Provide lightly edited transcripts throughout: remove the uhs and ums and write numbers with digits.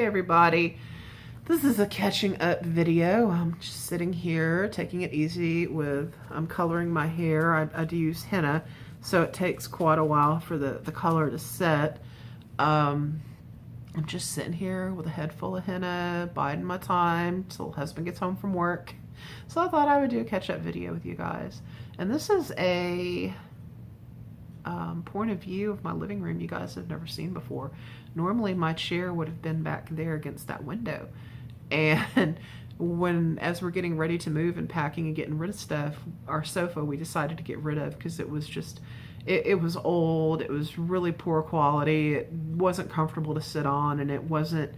everybody. This is a catching up video. I'm just sitting here taking it easy with, I'm coloring my hair. I do use henna, so it takes quite a while for the color to set. I'm just sitting here with a head full of henna, biding my time till husband gets home from work. So I thought I would do a catch up video with you guys. And this is a point of view of my living room you guys have never seen before. Normally my chair would have been back there against that window. And as we're getting ready to move and packing and getting rid of stuff, our sofa we decided to get rid of because it was just, it was old, it was really poor quality, it wasn't comfortable to sit on, and it wasn't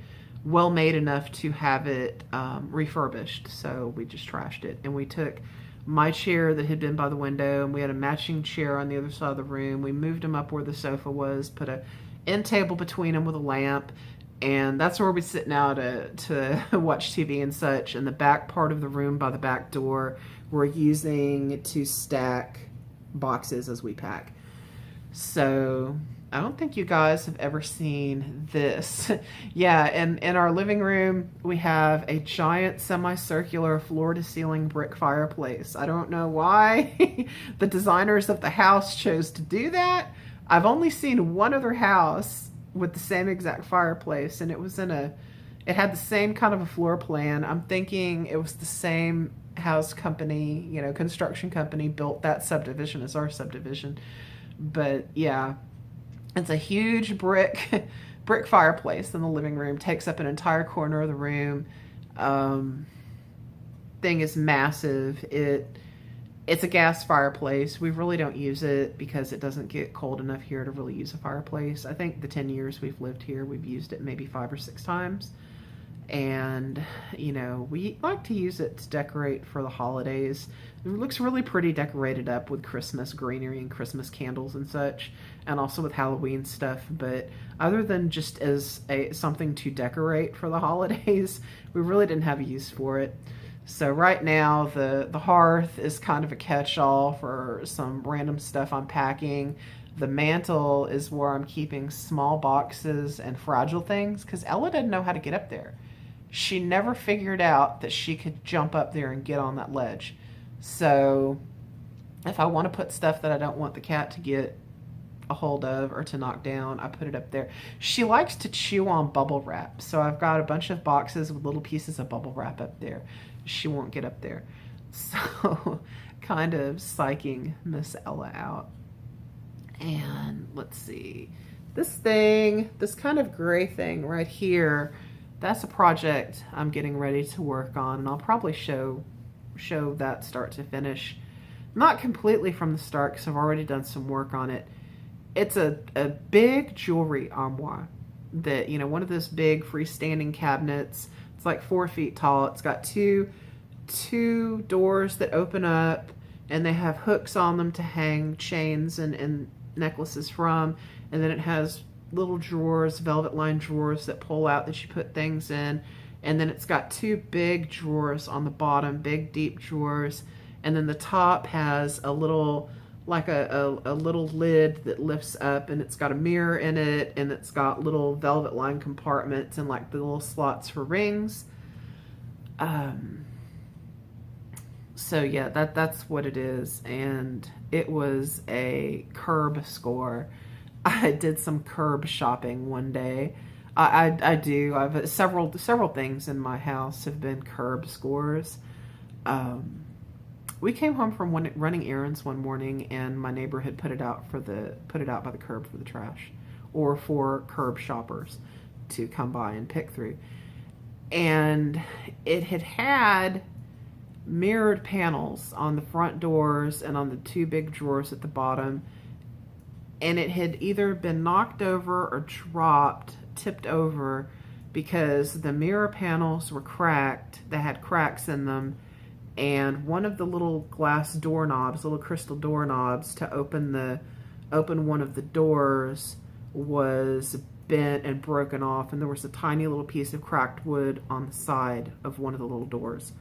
well made enough to have it refurbished. So we just trashed it, and we took my chair that had been by the window, and we had a matching chair on the other side of the room. We moved them up where the sofa was, put a end table between them with a lamp, and that's where we sit now to watch TV and such. And the back part of the room by the back door we're using to stack boxes as we pack. So I don't think you guys have ever seen this. Yeah, and in our living room, we have a giant semicircular floor-to-ceiling brick fireplace. I don't know why the designers of the house chose to do that. I've only seen one other house with the same exact fireplace, and it was it had the same kind of a floor plan. I'm thinking it was the same house company, construction company built that subdivision as our subdivision. But yeah. It's a huge brick fireplace in the living room. Takes up an entire corner of the room. Thing is massive. It's a gas fireplace. We really don't use it because it doesn't get cold enough here to really use a fireplace. I think the 10 years we've lived here, we've used it maybe 5 or 6 times. And, we like to use it to decorate for the holidays. It looks really pretty decorated up with Christmas greenery and Christmas candles and such, and also with Halloween stuff. But other than just as something to decorate for the holidays, we really didn't have a use for it. So right now, the hearth is kind of a catch-all for some random stuff I'm packing. The mantle is where I'm keeping small boxes and fragile things, because Ella didn't know how to get up there. She never figured out that she could jump up there and get on that ledge. So if I want to put stuff that I don't want the cat to get a hold of or to knock down, I put it up there. She likes to chew on bubble wrap. So I've got a bunch of boxes with little pieces of bubble wrap up there. She won't get up there. So kind of psyching Miss Ella out. And let's see. This kind of gray thing right here, that's a project I'm getting ready to work on, and I'll probably show that start to finish. Not completely from the start, because I've already done some work on it. It's a big jewelry armoire that, one of those big freestanding cabinets. It's like 4 feet tall. It's got two doors that open up, and they have hooks on them to hang chains and necklaces from, and then it has little drawers, velvet lined drawers that pull out that you put things in, and then it's got 2 big drawers on the bottom, big deep drawers, and then the top has a little, like a little lid that lifts up, and it's got a mirror in it, and it's got little velvet lined compartments and like the little slots for rings. So yeah, that's what it is, and it was a curb score. I did some curb shopping one day. I've several things in my house have been curb scores. We came home from running errands one morning, and my neighbor had put it out by the curb for the trash, or for curb shoppers to come by and pick through. And it had mirrored panels on the front doors and on the 2 big drawers at the bottom. And it had either been knocked over or tipped over, because the mirror panels were cracked. They had cracks in them. And one of the little glass doorknobs, little crystal doorknobs to open one of the doors, was bent and broken off. And there was a tiny little piece of cracked wood on the side of one of the little doors.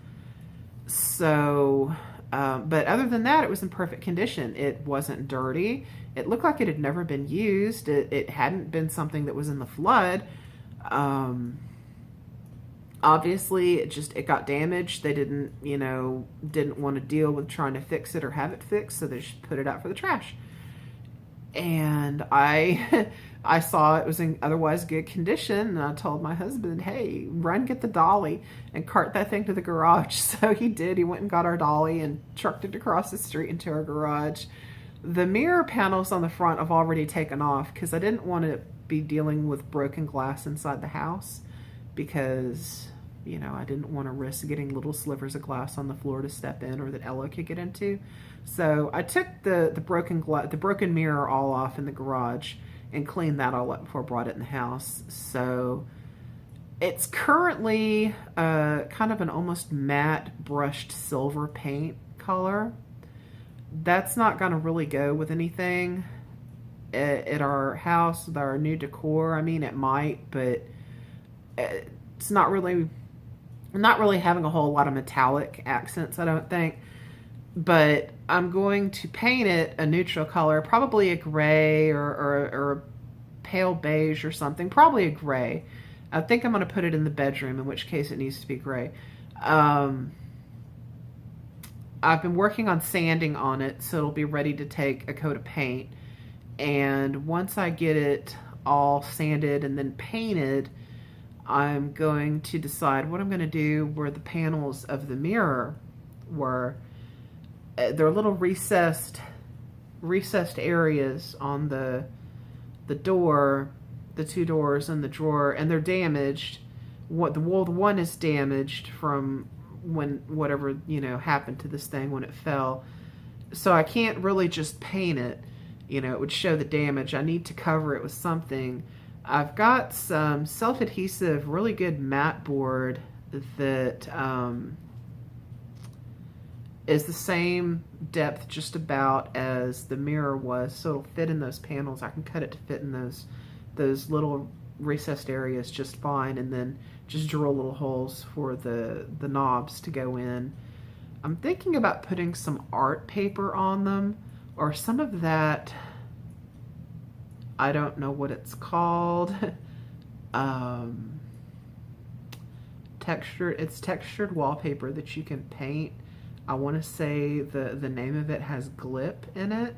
So, but other than that, it was in perfect condition. It wasn't dirty. It looked like it had never been used. It hadn't been something that was in the flood. Obviously, it got damaged. They didn't, didn't want to deal with trying to fix it or have it fixed, so they just put it out for the trash. And I I saw it was in otherwise good condition, and I told my husband, hey, run get the dolly and cart that thing to the garage. So he did. He went and got our dolly and trucked it across the street into our garage. The mirror panels on the front I've already taken off because I didn't want to be dealing with broken glass inside the house, because I didn't want to risk getting little slivers of glass on the floor to step in or that Ella could get into. So I took the broken mirror all off in the garage and cleaned that all up before I brought it in the house. So it's currently kind of an almost matte brushed silver paint color. That's not going to really go with anything at our house with our new decor. I mean, it might, but it's not really having a whole lot of metallic accents, I don't think. But I'm going to paint it a neutral color, probably a gray or a pale beige or something, probably a gray. I think I'm going to put it in the bedroom, in which case it needs to be gray. I've been working on sanding on it, so it'll be ready to take a coat of paint. And once I get it all sanded and then painted, I'm going to decide what I'm going to do where the panels of the mirror were. They're little recessed areas on the door, the two doors and the drawer, and they're damaged. The one is damaged from when whatever happened to this thing when it fell. So I can't really just paint it. It would show the damage. I need to cover it with something. I've got some self-adhesive, really good mat board that is the same depth just about as the mirror was, so it'll fit in those panels. I can cut it to fit in those little recessed areas just fine, and then just drill little holes for the knobs to go in. I'm thinking about putting some art paper on them, or some of that, I don't know what it's called. It's textured wallpaper that you can paint. I want to say the name of it has glip in it,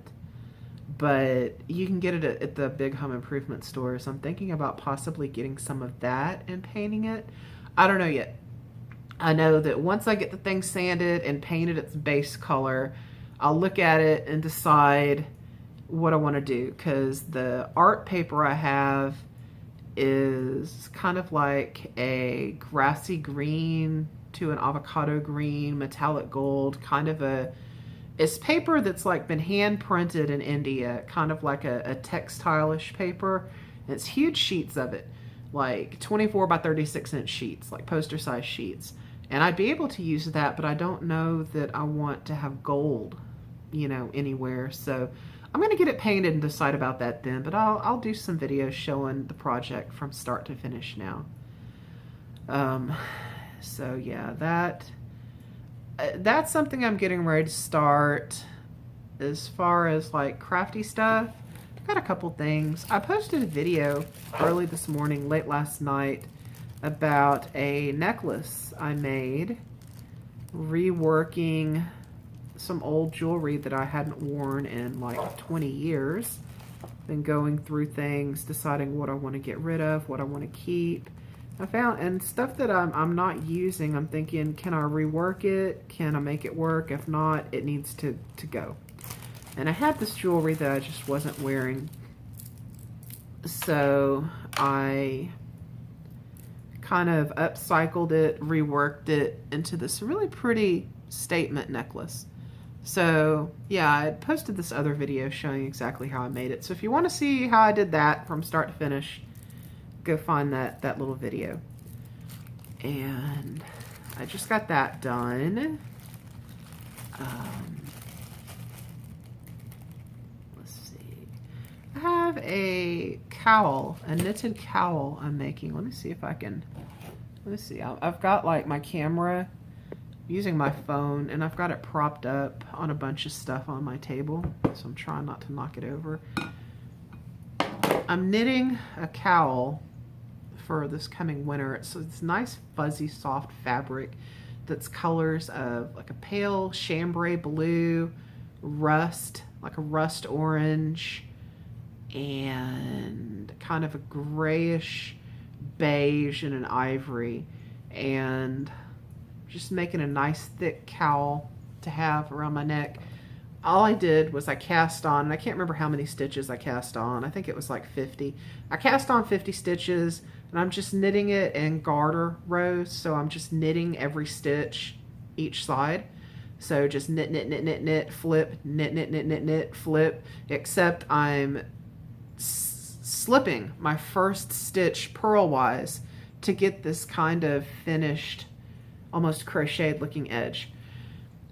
but you can get it at the big home improvement stores. I'm thinking about possibly getting some of that and painting it. I don't know yet. I know that once I get the thing sanded and painted its base color, I'll look at it and decide what I want to do, because the art paper I have is kind of like a grassy green to an avocado green, metallic gold, kind of it's paper that's like been hand printed in India, kind of like a textile-ish paper. And it's huge sheets of it, like 24 by 36 inch sheets, like poster size sheets. And I'd be able to use that, but I don't know that I want to have gold, anywhere. So I'm going to get it painted and decide about that then, but I'll do some videos showing the project from start to finish now. So yeah, that's something I'm getting ready to start. As far as like crafty stuff, I've got a couple things. I posted a video early this morning, late last night, about a necklace I made, reworking some old jewelry that I hadn't worn in like 20 years. Been going through things, deciding what I want to get rid of, what I want to keep. I found, and stuff that I'm not using, I'm thinking, can I rework it? Can I make it work? If not, it needs to go. And I had this jewelry that I just wasn't wearing. So I kind of upcycled it, reworked it into this really pretty statement necklace. So yeah, I posted this other video showing exactly how I made it. So if you want to see how I did that from start to finish, go find that little video. And I just got that done. Let's see. I have a cowl, a knitted cowl I'm making. Let me see if I can, let me see. I've got like my camera using my phone, and I've got it propped up on a bunch of stuff on my table, so I'm trying not to knock it over. I'm knitting a cowl for this coming winter. It's nice, fuzzy, soft fabric that's colors of like a pale chambray blue, rust, like a rust orange, and kind of a grayish beige and an ivory. And just making a nice thick cowl to have around my neck. All I did was I cast on, and I can't remember how many stitches I cast on. I think it was like 50. I cast on 50 stitches, and I'm just knitting it in garter rows. So I'm just knitting every stitch each side. So just knit, knit, knit, knit, knit, flip, knit, knit, knit, knit, knit, flip, except I'm slipping my first stitch purlwise to get this kind of finished, almost crocheted looking edge.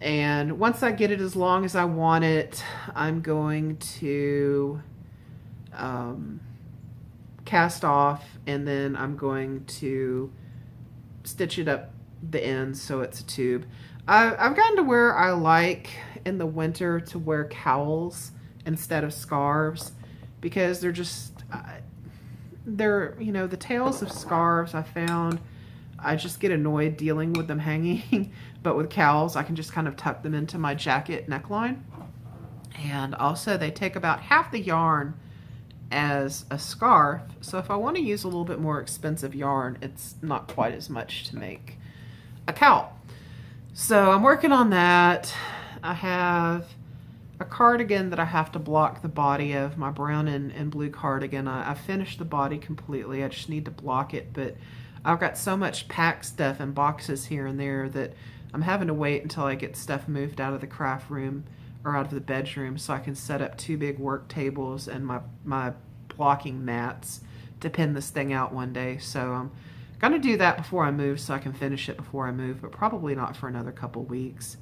And once I get it as long as I want it, I'm going to cast off, and then I'm going to stitch it up the ends so it's a tube. I've gotten to where I like in the winter to wear cowls instead of scarves, because they're just, the tails of scarves I found, I just get annoyed dealing with them hanging. But with cowls, I can just kind of tuck them into my jacket neckline. And also they take about half the yarn as a scarf. So if I want to use a little bit more expensive yarn, it's not quite as much to make a cowl. So I'm working on that. I have a cardigan that I have to block the body of, my brown and blue cardigan. I finished the body completely. I just need to block it, but I've got so much packed stuff and boxes here and there that I'm having to wait until I get stuff moved out of the craft room or out of the bedroom so I can set up 2 big work tables and my blocking mats to pin this thing out one day. So I'm going to do that before I move so I can finish it before I move, but probably not for another couple weeks.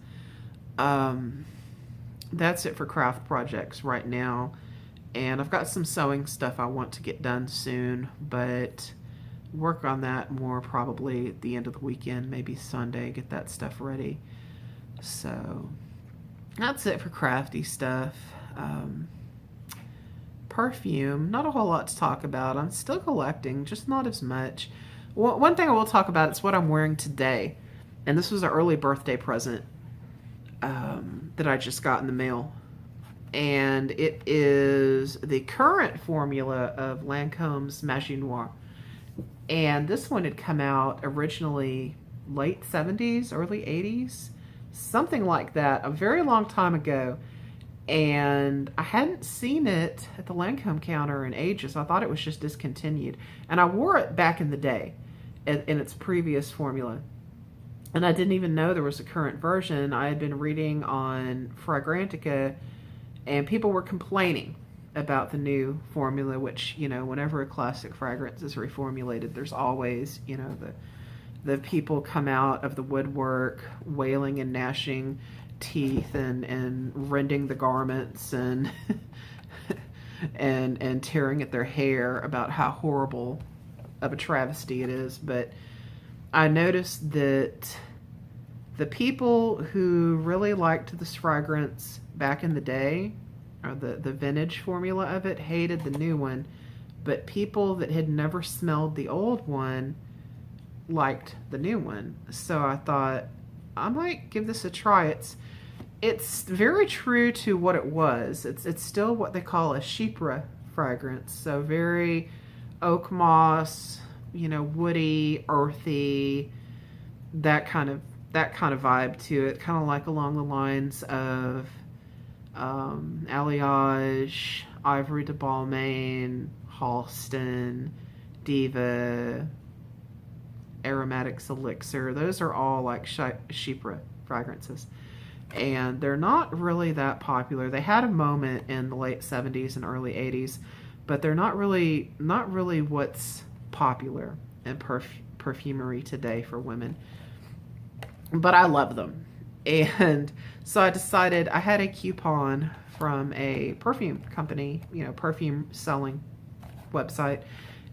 That's it for craft projects right now. And I've got some sewing stuff I want to get done soon, but work on that more probably at the end of the weekend, maybe Sunday, get that stuff ready. So that's it for crafty stuff. Perfume, not a whole lot to talk about. I'm still collecting, just not as much. One thing I will talk about is what I'm wearing today. And this was an early birthday present that I just got in the mail. And it is the current formula of Lancome's Magie Noire. And this one had come out originally late 70s, early 80s, something like that, a very long time ago. And I hadn't seen it at the Lancome counter in ages. I thought it was just discontinued. And I wore it back in the day in its previous formula. And I didn't even know there was a current version. I had been reading on Fragrantica, and people were complaining about the new formula, which, whenever a classic fragrance is reformulated, there's always, the people come out of the woodwork wailing and gnashing teeth and rending the garments and and tearing at their hair about how horrible of a travesty it is. But I noticed that the people who really liked this fragrance back in the day, or the vintage formula of it, hated the new one, but people that had never smelled the old one liked the new one. So I thought, I might give this a try. It's very true to what it was. It's still what they call a chypre fragrance, so very oak moss, woody, earthy, that kind of vibe to it, kind of like along the lines of Alliage, Ivory de Balmain, Halston, Diva, Aromatics Elixir. Those are all like chypre fragrances, and they're not really that popular. They had a moment in the late 70s and early 80s, but they're not really what's popular in perfumery today for women. But I love them. And so I decided, I had a coupon from a perfume company, perfume selling website,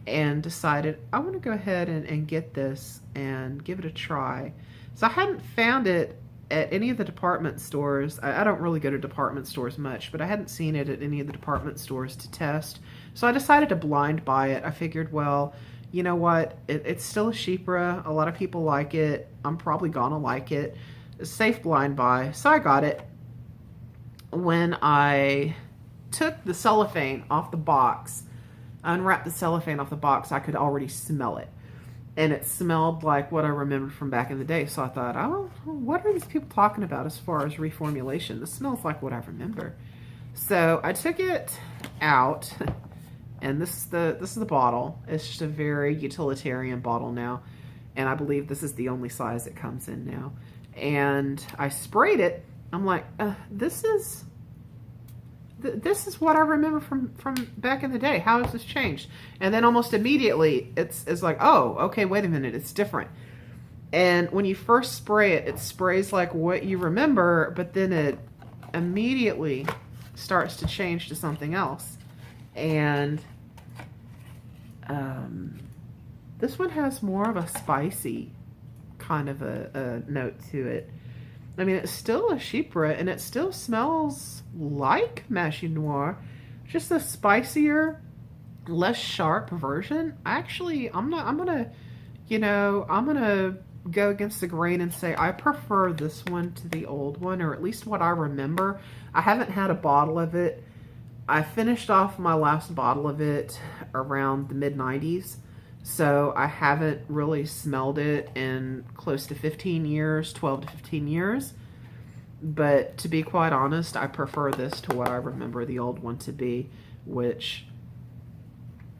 and decided I want to go ahead and get this and give it a try. So I hadn't found it at any of the department stores. I don't really go to department stores much, but I hadn't seen it at any of the department stores to test. So I decided to blind buy it. I figured, well, you know what? It's still a Chypre. A lot of people like it. I'm probably gonna like it. It's safe blind buy. So I got it. When I took the cellophane off the box, unwrapped the cellophane off the box, I could already smell it. And it smelled like what I remembered from back in the day. So I thought, oh, what are these people talking about as far as reformulation? This smells like what I remember. So I took it out, and this is the bottle. It's just a very utilitarian bottle now, and I believe this is the only size it comes in now. And I sprayed it. I'm like, this is what I remember from back in the day. How has this changed? And then almost immediately, it's like, oh, okay, wait a minute, it's different. And when you first spray it, it sprays like what you remember, but then it immediately starts to change to something else. And this one has more of a spicy kind of a note to it. I mean, it's still a Chypre, and it still smells like Magie Noir, just a spicier, less sharp version. Actually, I'm gonna go against the grain and say I prefer this one to the old one, or at least what I remember. I haven't had a bottle of it. I finished off my last bottle of it around the mid-90s, so I haven't really smelled it in close to 15 years, 12 to 15 years. But to be quite honest, I prefer this to what I remember the old one to be, which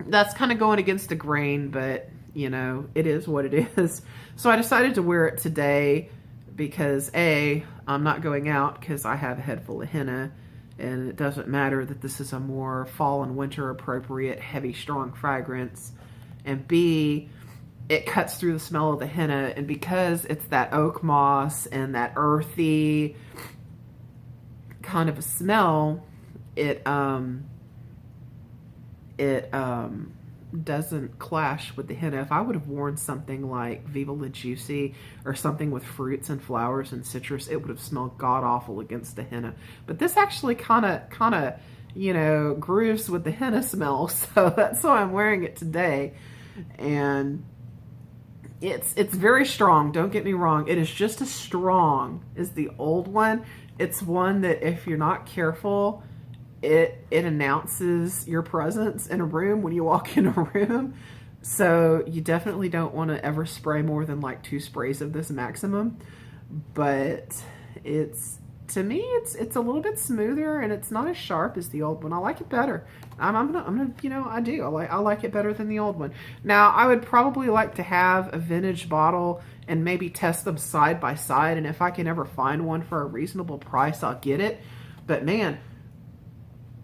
that's kind of going against the grain, but you know, it is what it is. So I decided to wear it today because A, I'm not going out because I have a head full of henna, and it doesn't matter that this is a more fall and winter appropriate, heavy, strong fragrance. And B, it cuts through the smell of the henna, and because it's that oak moss and that earthy kind of a smell, it doesn't clash with the henna. If I would have worn something like Viva La Juicy or something with fruits and flowers and citrus, it would have smelled god-awful against the henna. But this actually kind of, you know, grooves with the henna smell, so that's why I'm wearing it today. And it's very strong, don't get me wrong. It is just as strong as the old one. It's one that if you're not careful, it announces your presence in a room when you walk in a room. So you definitely don't want to ever spray more than like 2 sprays of this maximum. But to me, it's a little bit smoother, and it's not as sharp as the old one. I like it better. I'm gonna, you know, I do. I like it better than the old one. Now, I would probably like to have a vintage bottle and maybe test them side by side. And if I can ever find one for a reasonable price, I'll get it. But man,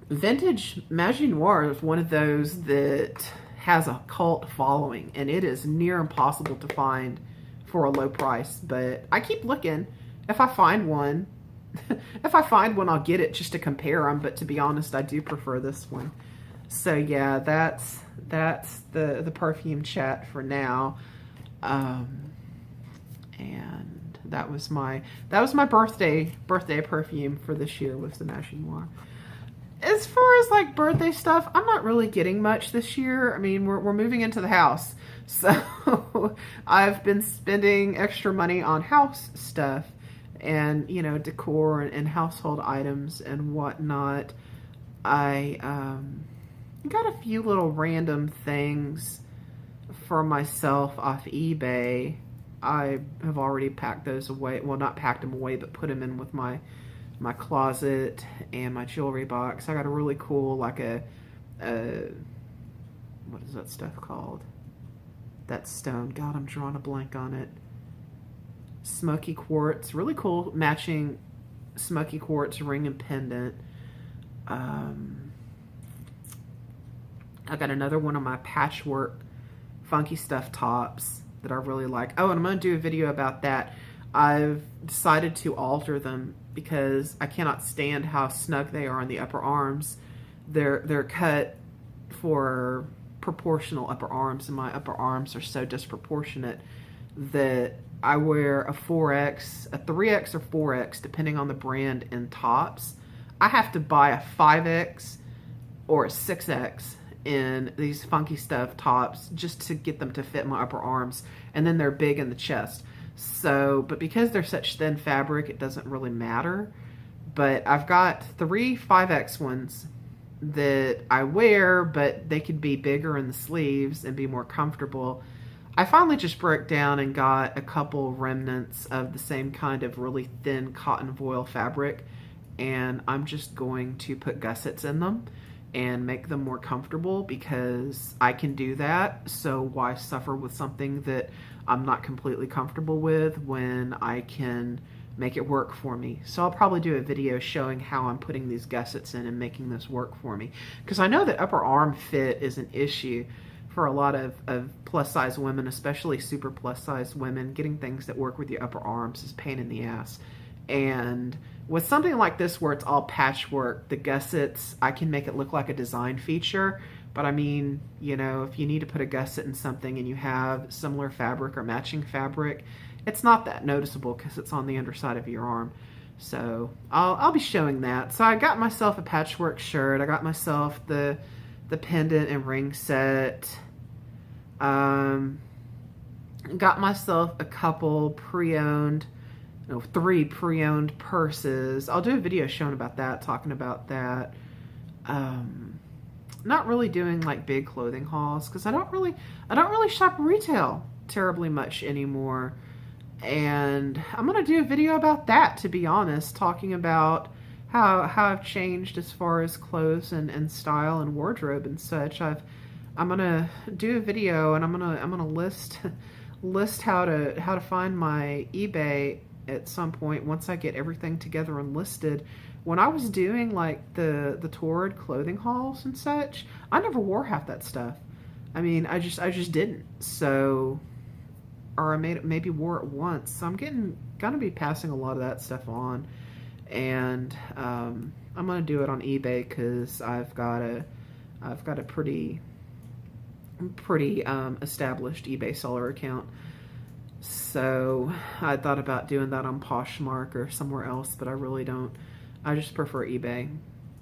vintage Magie Noir is one of those that has a cult following, and it is near impossible to find for a low price. But I keep looking. If I find one, I'll get it just to compare them. But to be honest, I do prefer this one. So yeah, that's the perfume chat for now. And that was my birthday perfume for this year, was the Magie Noir. As far as like birthday stuff, I'm not really getting much this year. I mean, we're moving into the house, so I've been spending extra money on house stuff and, you know, decor and household items and whatnot. I got a few little random things for myself off eBay. I have already packed those away. Well, not packed them away, but put them in with my closet and my jewelry box. I got a really cool, like a what is that stuff called? That stone. God, I'm drawing a blank on it. Smoky quartz. Really cool matching smoky quartz ring and pendant. I got another one of my patchwork funky stuff tops that I really like. Oh, and I'm going to do a video about that. I've decided to alter them because I cannot stand how snug they are on the upper arms. They're cut for proportional upper arms, and my upper arms are so disproportionate that I wear a 4X, a 3X or 4X, depending on the brand, in tops. I have to buy a 5X or a 6X in these funky stuff tops just to get them to fit my upper arms, and then they're big in the chest. So, but because they're such thin fabric, it doesn't really matter. But I've got 3 5X ones that I wear, but they could be bigger in the sleeves and be more comfortable. I finally just broke down and got a couple remnants of the same kind of really thin cotton voile fabric, and I'm just going to put gussets in them and make them more comfortable because I can do that. So why suffer with something that I'm not completely comfortable with when I can make it work for me? So I'll probably do a video showing how I'm putting these gussets in and making this work for me, because I know that upper arm fit is an issue for a lot of plus size women, especially super plus size women. Getting things that work with your upper arms is a pain in the ass. And with something like this where it's all patchwork, the gussets, I can make it look like a design feature. But I mean, you know, if you need to put a gusset in something and you have similar fabric or matching fabric, it's not that noticeable because it's on the underside of your arm. So I'll be showing that. So I got myself a patchwork shirt. I got myself the pendant and ring set. Got myself a couple pre-owned, no, 3 pre-owned purses. I'll do a video showing about that, talking about that. Not really doing like big clothing hauls because I don't really shop retail terribly much anymore. And I'm gonna do a video about that, to be honest, talking about how I've changed as far as clothes and style and wardrobe and such. I'm gonna do a video and I'm gonna list how to find my eBay at some point once I get everything together and listed. When I was doing like the Torrid clothing hauls and such, I never wore half that stuff. I mean, I just didn't. So, or I maybe wore it once. So I'm gonna be passing a lot of that stuff on, and I'm gonna do it on eBay because I've got a pretty established eBay seller account. So I thought about doing that on Poshmark or somewhere else, but I really don't. I just prefer eBay.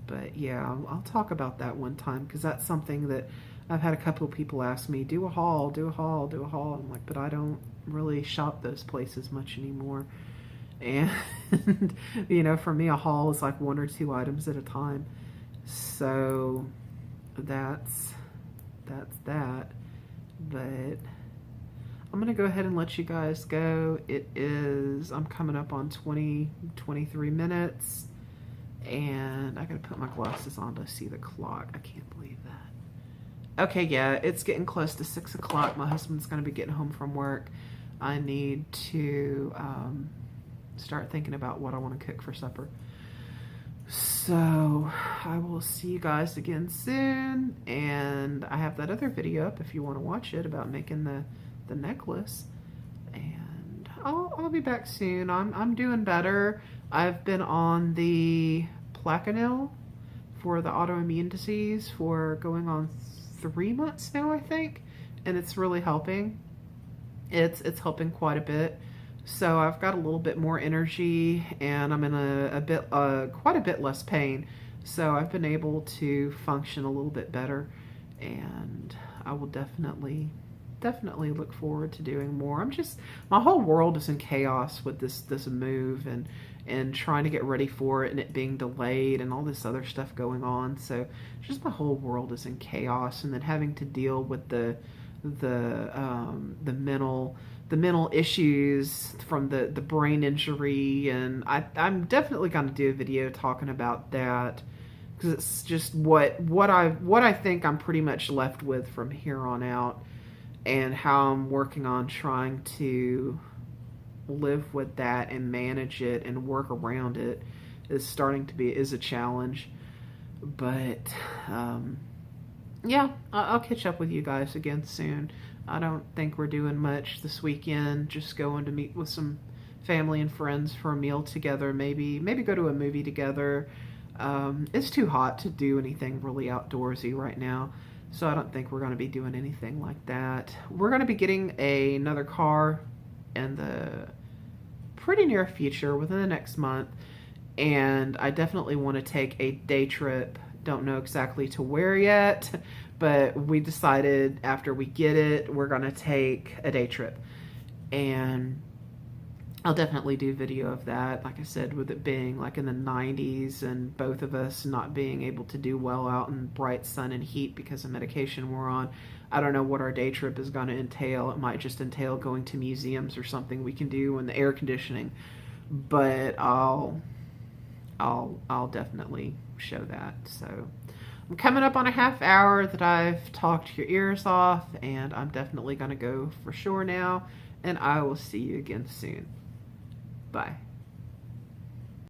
But yeah, I'll talk about that one time because that's something that I've had a couple of people ask me, do a haul, do a haul, do a haul. I'm like, but I don't really shop those places much anymore. And, you know, for me, a haul is like 1 or 2 items at a time. So that's that. But I'm going to go ahead and let you guys go. I'm coming up on 23 minutes. And I got to put my glasses on to see the clock. I can't believe that. Okay, yeah, it's getting close to 6 o'clock. My husband's going to be getting home from work. I need to start thinking about what I want to cook for supper. So I will see you guys again soon. And I have that other video up if you want to watch it about making the necklace. And I'll be back soon. I'm doing better. I've been on the Plaquenil for the autoimmune disease for going on 3 months now, I think, and it's really helping. It's helping quite a bit. So I've got a little bit more energy, and I'm in quite a bit less pain. So I've been able to function a little bit better, and I will definitely look forward to doing more. My whole world is in chaos with this move and trying to get ready for it and it being delayed and all this other stuff going on. So just my whole world is in chaos, and then having to deal with the mental issues from the brain injury. And I'm definitely going to do a video talking about that because it's just what I think I'm pretty much left with from here on out, and how I'm working on trying to live with that and manage it and work around it is a challenge. But yeah, I'll catch up with you guys again soon. I don't think we're doing much this weekend, just going to meet with some family and friends for a meal together, maybe go to a movie together. It's too hot to do anything really outdoorsy right now, so I don't think we're going to be doing anything like that. We're going to be getting another car in the pretty near future, within the next month, and I definitely want to take a day trip. Don't know exactly to where yet, But we decided after we get it, we're going to take a day trip. And I'll definitely do video of that. Like I said, with it being like in the 90s and both of us not being able to do well out in bright sun and heat because of medication we're on. I don't know what our day trip is going to entail. It might just entail going to museums or something we can do in the air conditioning. But I'll definitely show that. So I'm coming up on a half hour that I've talked your ears off, and I'm definitely going to go for sure now. And I will see you again soon. Bye.